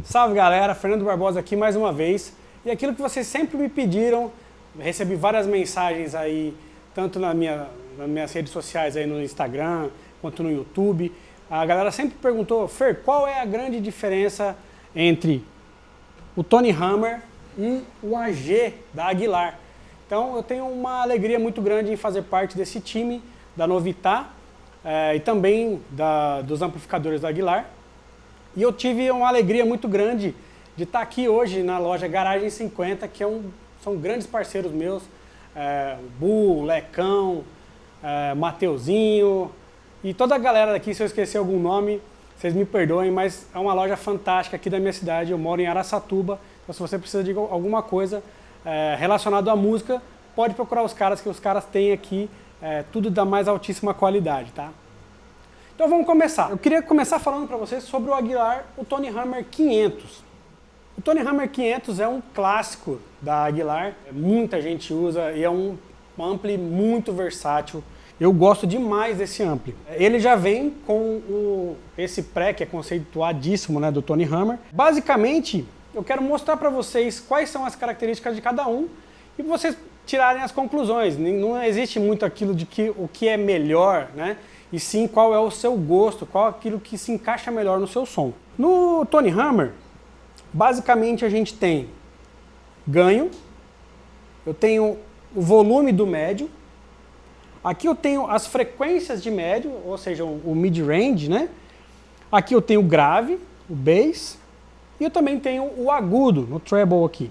Salve galera, Fernando Barbosa aqui mais uma vez. E aquilo que vocês sempre me pediram, recebi várias mensagens aí, tanto nas minhas redes sociais aí no Instagram, quanto no YouTube. A galera sempre perguntou, Fer, qual é a grande diferença entre o Tony Hammer e o AG da Aguilar? Então eu tenho uma alegria muito grande em fazer parte desse time da Novitá e também dos amplificadores da Aguilar. E eu tive uma alegria muito grande de estar aqui hoje na loja Garagem 50, que são grandes parceiros meus, Bu, Lecão, Mateuzinho e toda a galera daqui. Se eu esquecer algum nome, vocês me perdoem, mas é uma loja fantástica aqui da minha cidade. Eu moro em Araçatuba, então se você precisa de alguma coisa relacionada à música, pode procurar os caras, que os caras têm aqui tudo da mais altíssima qualidade, tá? Então vamos começar. Eu queria começar falando para vocês sobre o Aguilar, o Tony Hammer 500. O Tony Hammer 500 é um clássico da Aguilar, muita gente usa e é um ampli muito versátil. Eu gosto demais desse ampli. Ele já vem com esse pré, que é conceituadíssimo, né, do Tony Hammer. Basicamente, eu quero mostrar para vocês quais são as características de cada um e vocês tirarem as conclusões. Não existe muito aquilo de o que é melhor, né? E sim qual é o seu gosto, qual é aquilo que se encaixa melhor no seu som. No Tony Hammer, basicamente a gente tem ganho, eu tenho o volume do médio, aqui eu tenho as frequências de médio, ou seja, o mid-range, né? Aqui eu tenho o grave, o bass, e eu também tenho o agudo, no treble aqui.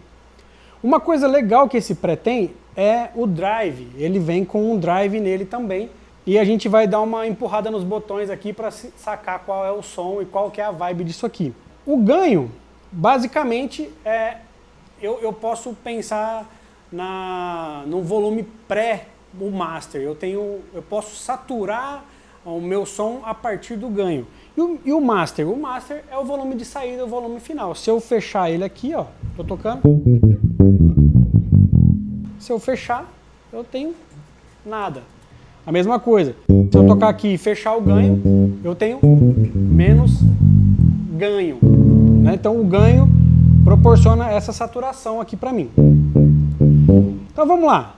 Uma coisa legal que esse pré tem é o drive, ele vem com um drive nele também, e a gente vai dar uma empurrada nos botões aqui para sacar qual é o som e qual que é a vibe disso aqui. O ganho, basicamente, eu posso pensar no volume pré o master. Eu posso saturar o meu som a partir do ganho. E o master? O master é o volume de saída, o volume final. Se eu fechar ele aqui, ó, tô tocando. Se eu fechar, eu tenho nada. A mesma coisa, se eu tocar aqui e fechar o ganho, eu tenho menos ganho, né? Então o ganho proporciona essa saturação aqui para mim. Então vamos lá.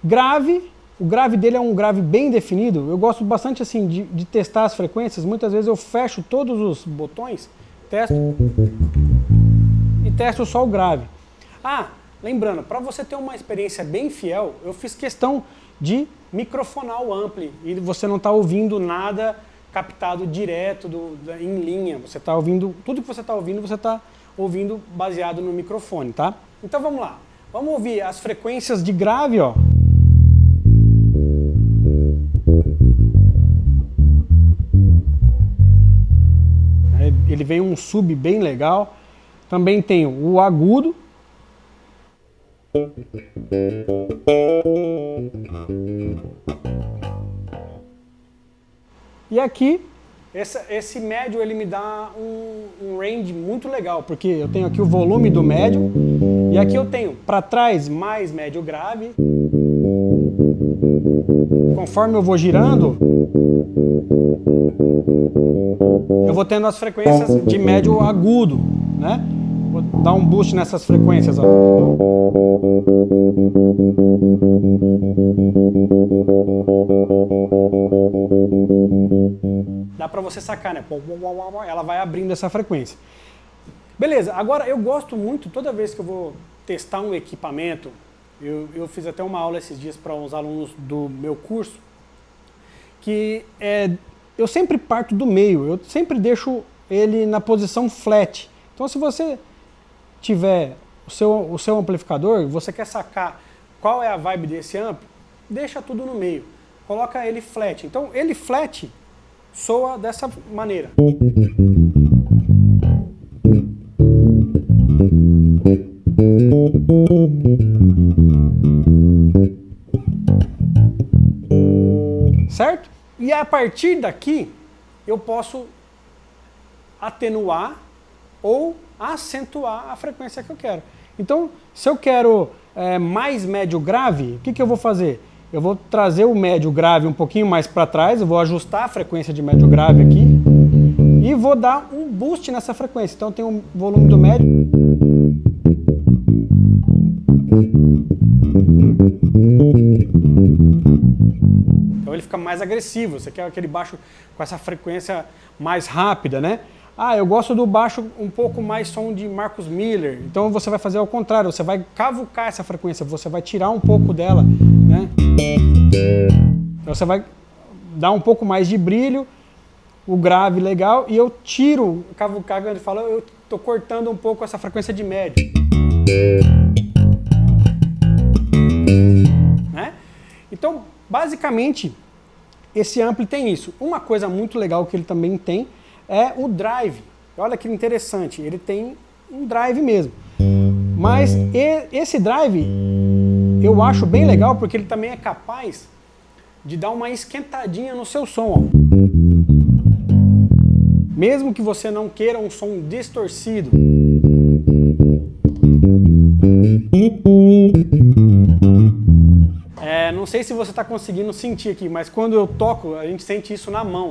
Grave, o grave dele é um grave bem definido. Eu gosto bastante assim de testar as frequências. Muitas vezes eu fecho todos os botões, testo e testo só o grave. Ah, lembrando, para você ter uma experiência bem fiel, eu fiz questão de microfonar o ampli e você não está ouvindo nada captado direto em linha. Você está ouvindo, tudo que você está ouvindo baseado no microfone, tá? Então vamos lá, vamos ouvir as frequências de grave, ó. Ele vem um sub bem legal. Também tem o agudo. E aqui, esse médio ele me dá um range muito legal, porque eu tenho aqui o volume do médio, e aqui eu tenho para trás mais médio grave. Conforme eu vou girando, eu vou tendo as frequências de médio agudo, né? Vou dar um boost nessas frequências, ó. Dá pra você sacar, né? Ela vai abrindo essa frequência. Beleza, agora eu gosto muito, toda vez que eu vou testar um equipamento, eu fiz até uma aula esses dias para uns alunos do meu curso, que eu sempre parto do meio, eu sempre deixo ele na posição flat. Então se você tiver o seu amplificador, você quer sacar qual é a vibe desse amp, deixa tudo no meio, coloca ele flat. Então ele flat soa dessa maneira. Certo? E a partir daqui, eu posso atenuar ou acentuar a frequência que eu quero. Então, se eu quero mais médio grave, o que eu vou fazer? Eu vou trazer o médio grave um pouquinho mais para trás, eu vou ajustar a frequência de médio grave aqui e vou dar um boost nessa frequência. Então, tem o volume do médio. Então ele fica mais agressivo, você quer aquele baixo com essa frequência mais rápida, né? Ah, eu gosto do baixo um pouco mais som de Marcus Miller, então você vai fazer ao contrário, você vai cavucar essa frequência, você vai tirar um pouco dela, né? Então você vai dar um pouco mais de brilho, o grave legal, e eu tiro, cavucar, quando ele fala, eu estou cortando um pouco essa frequência de médio. Né? Então, basicamente, esse ampli tem isso. Uma coisa muito legal que ele também tem é o drive. Olha que interessante, ele tem um drive mesmo. Mas esse drive eu acho bem legal porque ele também é capaz de dar uma esquentadinha no seu som. Ó. Mesmo que você não queira um som distorcido. Não sei se você está conseguindo sentir aqui, mas quando eu toco, a gente sente isso na mão.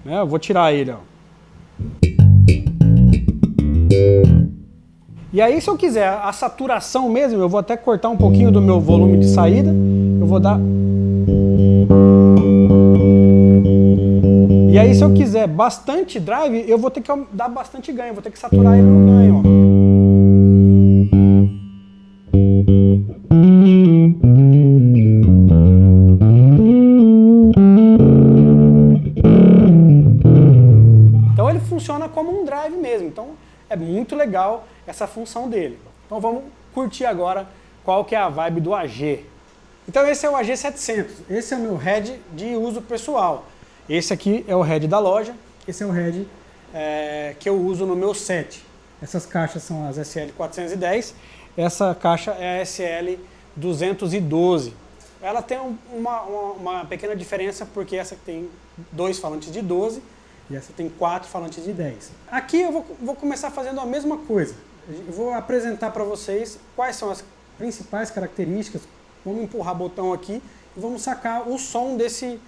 Eu vou tirar ele, ó. E aí, se eu quiser a saturação mesmo, eu vou até cortar um pouquinho do meu volume de saída. Eu vou dar... E aí, se eu quiser bastante drive, eu vou ter que dar bastante ganho, vou ter que saturar ele no ganho, ó. Então ele funciona como um drive mesmo, então é muito legal essa função dele. Então vamos curtir agora qual que é a vibe do AG. Então esse é o AG700, esse é o meu head de uso pessoal. Esse aqui é o head da loja, esse é o head que eu uso no meu set. Essas caixas são as SL410, essa caixa é a SL212. Ela tem uma pequena diferença porque essa tem 2 falantes de 12 e essa tem 4 falantes de 10. Aqui eu vou começar fazendo a mesma coisa. Eu vou apresentar para vocês quais são as principais características. Vamos empurrar o botão aqui e vamos sacar o som desse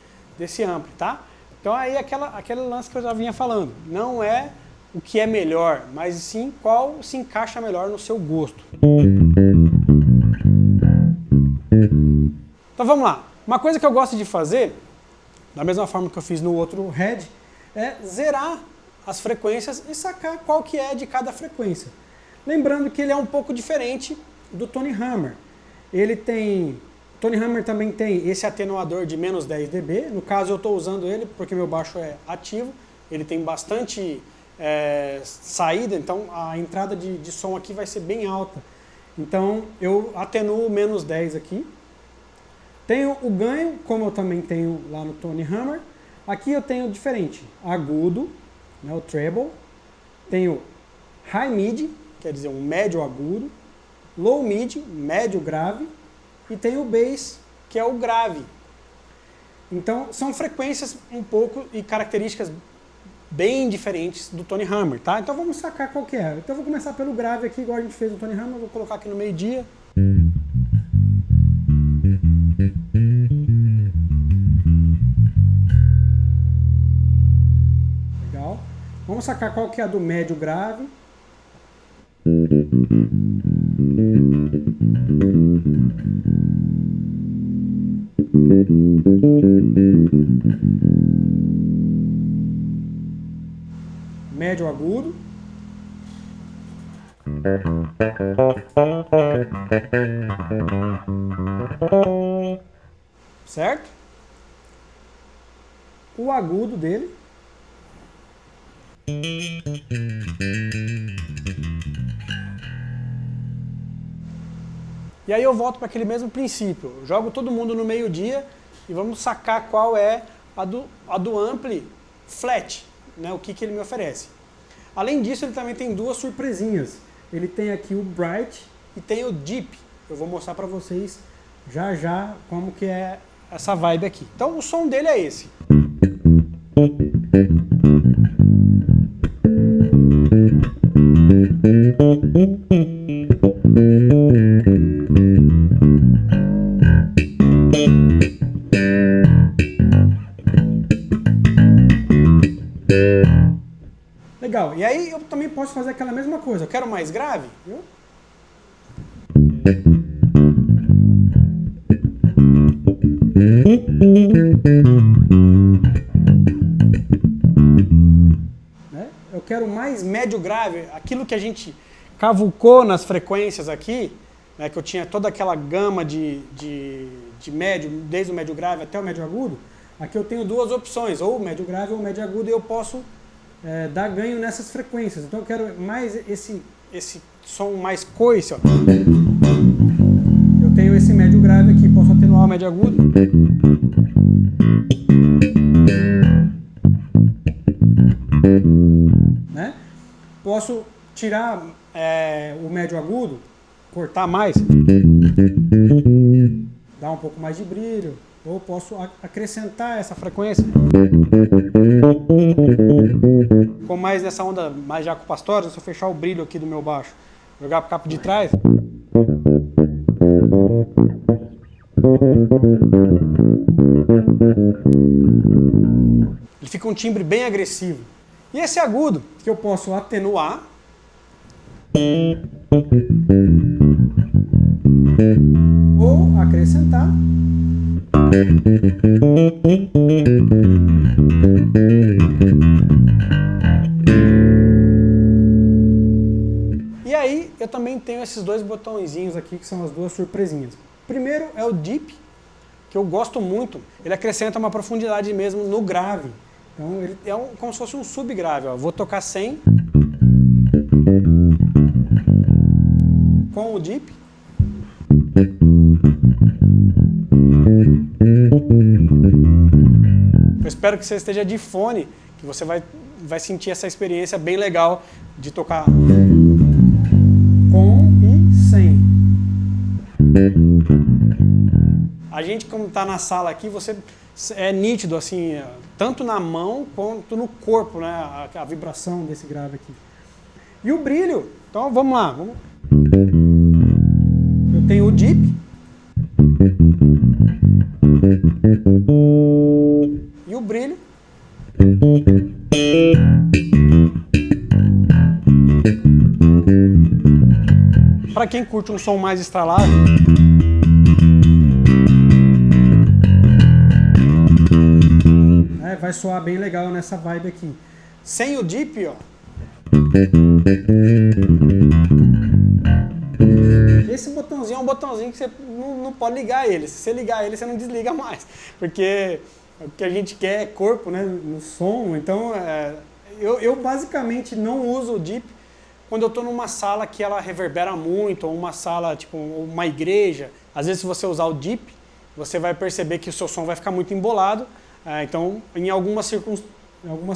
ampli, tá? Então aí aquele lance que eu já vinha falando. Não é o que é melhor, mas sim qual se encaixa melhor no seu gosto. Então vamos lá. Uma coisa que eu gosto de fazer, da mesma forma que eu fiz no outro head, é zerar as frequências e sacar qual que é de cada frequência. Lembrando que ele é um pouco diferente do Tony Hammer. Tony Hammer também tem esse atenuador de menos 10 dB. No caso eu estou usando ele porque meu baixo é ativo. Ele tem bastante saída, então a entrada de som aqui vai ser bem alta. Então eu atenuo menos 10 aqui. Tenho o ganho, como eu também tenho lá no Tony Hammer. Aqui eu tenho diferente, agudo, né, o treble. Tenho high mid, quer dizer um médio agudo. Low mid, médio grave. E tem o bass, que é o grave. Então, são frequências um pouco e características bem diferentes do Tony Hammer, tá? Então vamos sacar qual que é. Então eu vou começar pelo grave aqui, igual a gente fez no Tony Hammer. Vou colocar aqui no meio-dia. Legal. Vamos sacar qual que é a do médio grave. Médio agudo. Certo? O agudo dele. E aí eu volto para aquele mesmo princípio. Eu jogo todo mundo no meio-dia e vamos sacar qual é a do ampli flat, né? O que ele me oferece. Além disso, ele também tem duas surpresinhas. Ele tem aqui o Bright e tem o Deep. Eu vou mostrar para vocês já já como que é essa vibe aqui. Então o som dele é esse. Legal, e aí eu também posso fazer aquela mesma coisa. Eu quero mais grave, viu? Né? Eu quero mais médio grave, aquilo que a gente cavucou nas frequências aqui, né, que eu tinha toda aquela gama de médio, desde o médio grave até o médio agudo. Aqui eu tenho duas opções, ou médio grave ou médio agudo, e eu posso dar ganho nessas frequências. Então eu quero mais esse som mais coice, ó. Eu tenho esse médio grave aqui, posso atenuar o médio agudo. Né? Posso tirar o médio agudo, cortar mais, dar um pouco mais de brilho, ou posso acrescentar essa frequência. Com mais nessa onda, mais já com Pastorius, se eu fechar o brilho aqui do meu baixo, jogar para o cabo de trás. Ele fica um timbre bem agressivo. E esse agudo, que eu posso atenuar. Ou acrescentar. E aí eu também tenho esses dois botõezinhos aqui que são as duas surpresinhas. Primeiro é o Deep, que eu gosto muito. Ele acrescenta uma profundidade mesmo no grave. Então ele é como se fosse um subgrave. Ó. Vou tocar 100 com o Deep. Eu espero que você esteja de fone, que você vai sentir essa experiência bem legal de tocar com e sem. A gente, como está na sala aqui, você é nítido, assim, tanto na mão quanto no corpo, né, a vibração desse grave aqui. E o brilho, então vamos lá. Eu tenho o Deep. E o brilho. Para quem curte um som mais estralado, vai soar bem legal nessa vibe aqui. Sem o Deep, ó. Esse botãozinho é um botãozinho que você não pode ligar ele. Se você ligar ele, você não desliga mais. Porque o que a gente quer é corpo, né, no som. Então, eu basicamente não uso o Deep quando eu estou numa sala que ela reverbera muito, ou uma sala, tipo, uma igreja. Às vezes, se você usar o Deep, você vai perceber que o seu som vai ficar muito embolado. Então, em algumas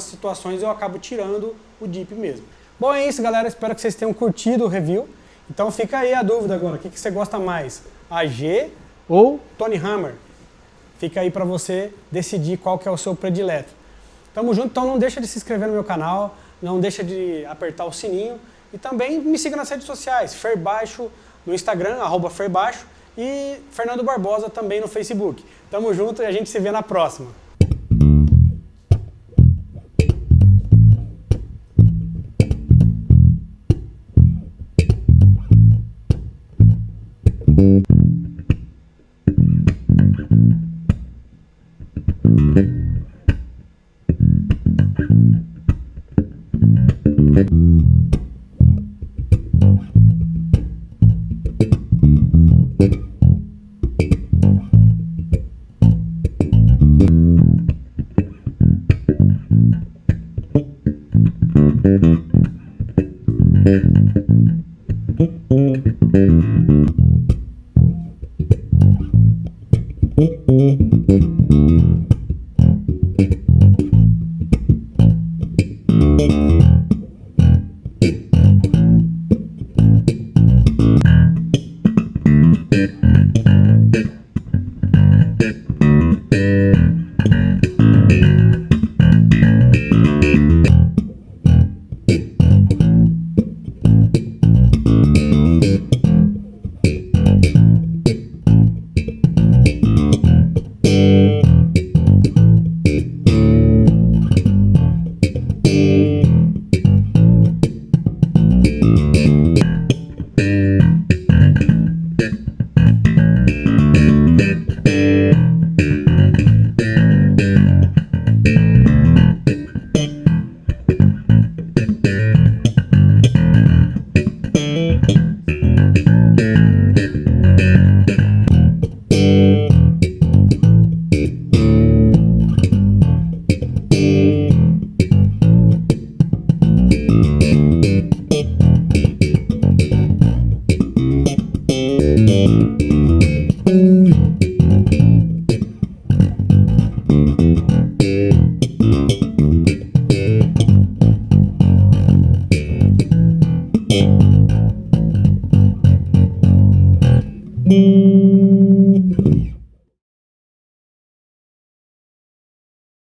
situações, eu acabo tirando o Deep mesmo. Bom, é isso, galera. Espero que vocês tenham curtido o review. Então fica aí a dúvida agora, o que você gosta mais, AG ou Tony Hammer? Fica aí para você decidir qual que é o seu predileto. Tamo junto, então não deixa de se inscrever no meu canal, não deixa de apertar o sininho e também me siga nas redes sociais, Ferbaixo no Instagram, @Ferbaixo e Fernando Barbosa também no Facebook. Tamo junto e a gente se vê na próxima.